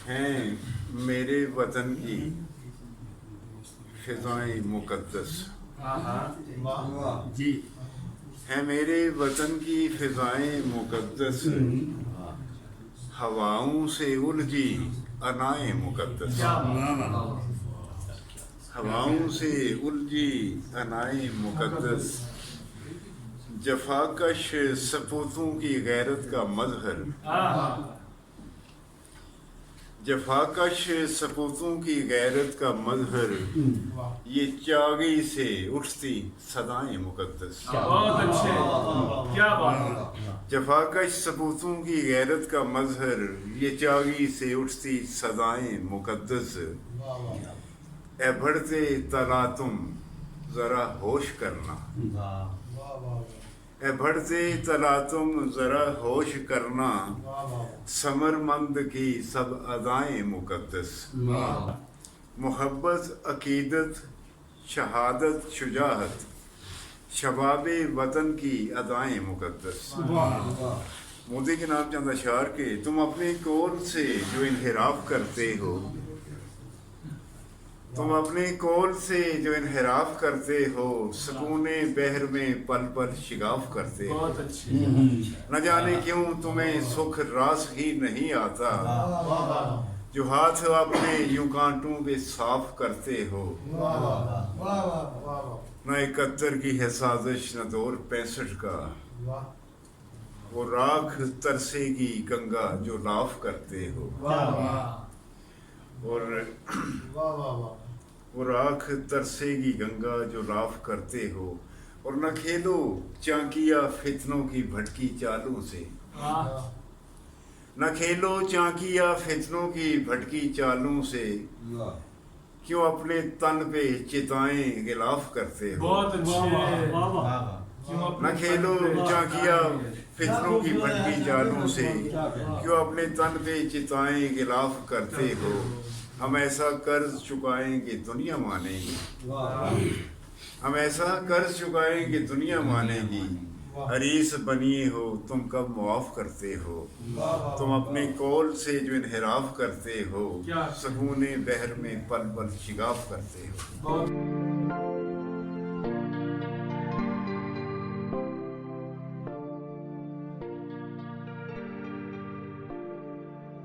ہیں میرے وطن کی فضائیں مقدس، جی ہیں میرے وطن کی فضائیں مقدس، ہواؤں سے الجھی انائیں مقدس، ہواؤں سے الجھی انائیں مقدس، جفاکش سپوتوں کی غیرت کا مظہر، جفاکش سپوتوں کی غیرت کا مظہر، یہ چاگی سے اٹھتی صدائیں مقدس، بہت اچھے، کیا بات ہے۔ جفاکش سپوتوں کی غیرت کا مظہر، یہ چاگی سے اٹھتی صدائیں مقدس، اے بڑھتے طلا تم ذرا ہوش کرنا، اے بڑھتے طلا تم ذرا ہوش کرنا، ثمر مند کی سب ادائیں مقدس، محبت عقیدت شہادت شجاعت، شباب وطن کی ادائیں مقدس۔ مودی کے نام چند اشعار کے، تم اپنے قول سے جو انحراف کرتے ہو، تم اپنے قول سے جو انحراف کرتے ہو، سکون بحر میں پل پل شگاف کرتے ہو، بہت اچھے، نہ جانے کیوں تمہیں سکھ راس ہی نہیں آتا، جو ہاتھ اپنے یوں کانٹوں پہ صاف کرتے ہو، نہ 71 کی ہے سازش نہ دور 65 کا، وہ راکھ ترسے گی گنگا جو لاف کرتے ہو، اور وہ راکھ ترسے گی گنگا جو لاف کرتے ہو، اور نہ کھیلو چانکیا فتنوں کی بھٹکی چالوں سے، نہ کھیلو چانکیا فتنوں کی بھٹکی چالوں سے، کیوں اپنے تن پہ چتائیں غلاف کرتے ہو، بہت اچھے، نہ کھیلو چانکیا فتنوں کی بھٹکی چالوں سے، کیوں اپنے تن پہ چتائیں غلاف کرتے ہو، ہم ایسا قرض چکائیں کہ دنیا مانے گی، ہم ایسا قرض چکائیں کہ دنیا مانے گی، حریص بنیے ہو تم کب معاف کرتے ہو، تم اپنے قول سے جو انحراف کرتے ہو، سکون بحر میں پل پل شگاف کرتے ہو۔